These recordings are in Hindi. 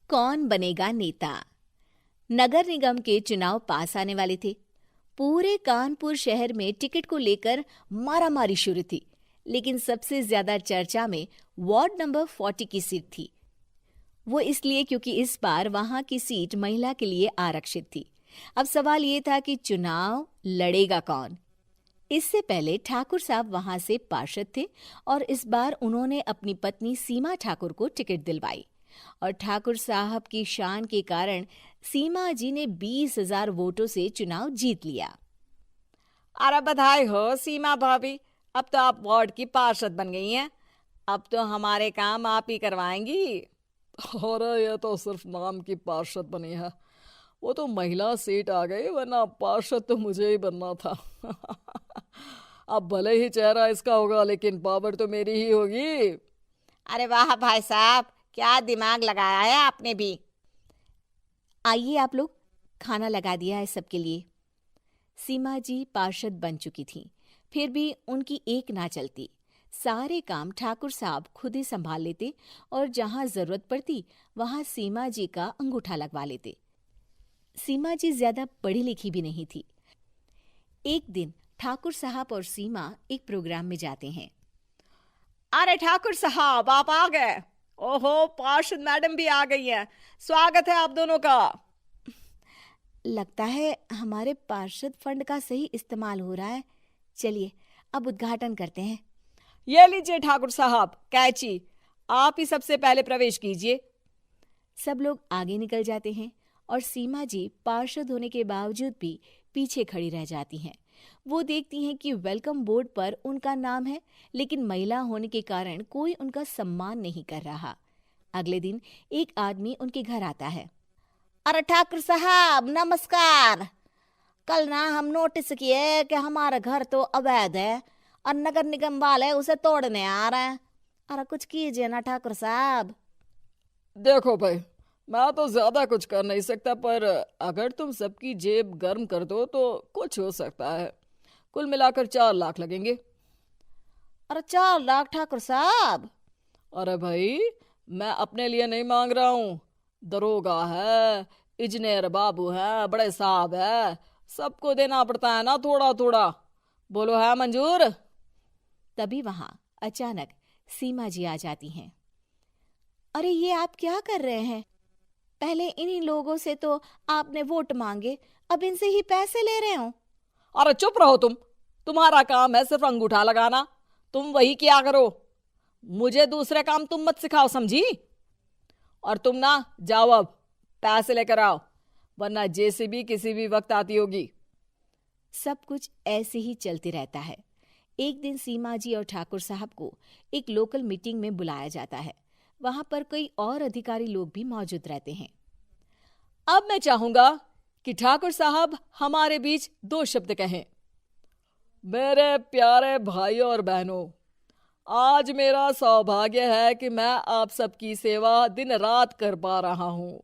कौन बनेगा नेता। नगर निगम के चुनाव पास आने वाले थे। पूरे कानपुर शहर में टिकट को लेकर मारामारी शुरू थी, लेकिन सबसे ज्यादा चर्चा में वार्ड नंबर 40 की सीट थी। वो इसलिए क्योंकि इस बार वहां की सीट महिला के लिए आरक्षित थी। अब सवाल ये था कि चुनाव लड़ेगा कौन। इससे पहले ठाकुर साहब वहां से पार्षद थे और इस बार उन्होंने अपनी पत्नी सीमा ठाकुर को टिकट दिलवाई और ठाकुर साहब की शान के कारण सीमा जी ने 20,000 वोटों से चुनाव जीत लिया। अरे बधाई हो सीमा भाभी, अब तो आप वार्ड की पार्षद बन गई हैं। अब तो हमारे काम आप ही करवाएंगी। अरे ये तो सिर्फ नाम की पार्षद बनी है, वो तो महिला सीट आ गई, वरना पार्षद तो मुझे ही बनना था। अब भले ही चेहरा इसका होगा, लेकिन पावर तो मेरी ही होगी। अरे वाह भाई साहब, क्या दिमाग लगाया है आपने भी। आइए आप लोग, खाना लगा दिया है सबके लिए। सीमा जी पार्षद बन चुकी थीं, फिर भी उनकी एक ना चलती। सारे काम ठाकुर साहब खुद ही संभाल लेते और जहां जरूरत पड़ती वहां सीमा जी का अंगूठा लगवा लेते। सीमा जी ज्यादा पढ़ी लिखी भी नहीं थी। एक दिन ठाकुर साहब और सीमा एक प्रोग्राम में जाते हैं। अरे ठाकुर साहब, आप आ गए। ओहो, पार्षद मैडम भी आ गई हैं। स्वागत है आप दोनों का। लगता है हमारे पार्षद फंड का सही इस्तेमाल हो रहा है। चलिए अब उद्घाटन करते हैं। ये लीजिए ठाकुर साहब कैची, आप ही सबसे पहले प्रवेश कीजिए। सब लोग आगे निकल जाते हैं और सीमा जी पार्षद होने के बावजूद भी पीछे खड़ी रह जाती हैं। वो देखती हैं कि वेलकम बोर्ड पर उनका नाम है, लेकिन महिला होने के कारण कोई उनका सम्मान नहीं कर रहा। अगले दिन एक आदमी उनके घर आता है। अरे ठाकुर साहब नमस्कार। कल ना हम नोटिस किए कि हमारा घर तो अवैध है और नगर निगम वाले उसे तोड़ने आ रहे हैं। अरे कुछ कीजिए ना ठाकुर साहब। देखो भाई, मैं तो ज्यादा कुछ कर नहीं सकता, पर अगर तुम सबकी जेब गर्म कर दो तो कुछ हो सकता है। कुल मिलाकर 4 लाख लगेंगे। अरे 4 लाख ठाकुर साहब? अरे भाई, मैं अपने लिए नहीं मांग रहा हूँ। दरोगा है, इंजीनियर बाबू है, बड़े साहब है, सबको देना पड़ता है ना थोड़ा थोड़ा। बोलो है मंजूर? तभी वहां अचानक सीमा जी आ जाती हैं। अरे ये आप क्या कर रहे हैं? पहले इन्हीं लोगों से तो आपने वोट मांगे, अब इनसे ही पैसे ले रहे हो। अरे चुप रहो तुम, तुम्हारा काम है सिर्फ अंगूठा लगाना, तुम वही किया करो। मुझे दूसरे काम तुम मत सिखाओ, समझी? और तुम ना जाओ, अब पैसे लेकर आओ, वरना जेसीबी किसी भी वक्त आती होगी। सब कुछ ऐसे ही चलते रहता है। एक दिन सीमा जी और ठाकुर साहब को एक लोकल मीटिंग में बुलाया जाता है। वहां पर कई और अधिकारी लोग भी मौजूद रहते हैं। अब मैं चाहूंगा कि ठाकुर साहब हमारे बीच 2 शब्द कहें। मेरे प्यारे भाइयों और बहनों, आज मेरा सौभाग्य है कि मैं आप सबकी सेवा दिन रात कर पा रहा हूं।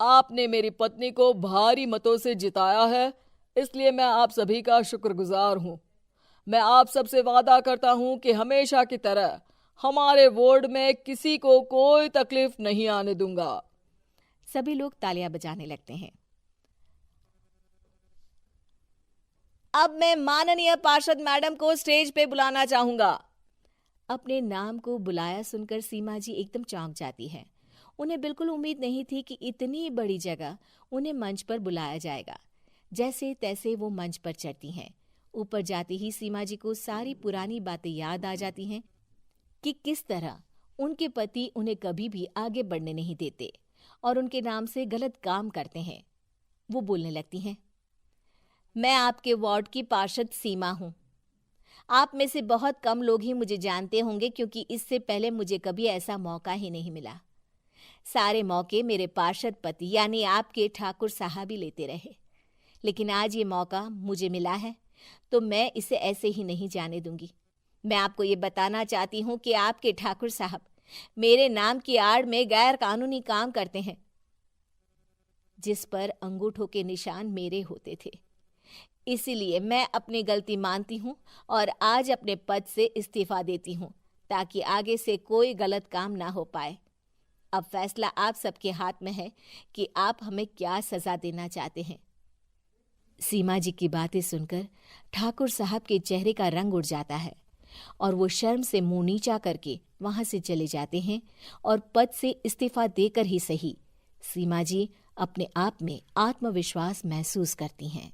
आपने मेरी पत्नी को भारी मतों से जिताया है, इसलिए मैं आप सभी का शुक्रगुजार हूं। मैं आप सबसे वादा करता हूं कि हमेशा की तरह हमारे वार्ड में किसी को कोई तकलीफ नहीं आने दूंगा। सभी लोग तालियां बजाने लगते हैं। अब मैं माननीय पार्षद मैडम को स्टेज पे बुलाना चाहूंगा। अपने नाम को बुलाया सुनकर सीमा जी एकदम चौंक जाती है। उन्हें बिल्कुल उम्मीद नहीं थी कि इतनी बड़ी जगह उन्हें मंच पर बुलाया जाएगा। जैसे तैसे वो मंच पर चढ़ती हैं। ऊपर जाते ही सीमा जी को सारी पुरानी बातें याद आ जाती हैं कि किस तरह उनके पति उन्हें कभी भी आगे बढ़ने नहीं देते और उनके नाम से गलत काम करते हैं। वो बोलने लगती हैं। मैं आपके वार्ड की पार्षद सीमा हूं। आप में से बहुत कम लोग ही मुझे जानते होंगे, क्योंकि इससे पहले मुझे कभी ऐसा मौका ही नहीं मिला। सारे मौके मेरे पार्षद पति यानी आपके ठाकुर साहब ही लेते रहे, लेकिन आज ये मौका मुझे मिला है तो मैं इसे ऐसे ही नहीं जाने दूंगी। मैं आपको ये बताना चाहती हूँ कि आपके ठाकुर साहब मेरे नाम की आड़ में गैर कानूनी काम करते हैं, जिस पर अंगूठों के निशान मेरे होते थे। इसीलिए मैं अपनी गलती मानती हूँ और आज अपने पद से इस्तीफा देती हूँ, ताकि आगे से कोई गलत काम ना हो पाए। अब फैसला आप सबके हाथ में है कि आप हमें क्या सजा देना चाहते हैं। सीमा जी की बातें सुनकर ठाकुर साहब के चेहरे का रंग उड़ जाता है और वो शर्म से मुंह नीचा करके वहां से चले जाते हैं और पद से इस्तीफा देकर ही सही सीमा जी अपने आप में आत्मविश्वास महसूस करती हैं।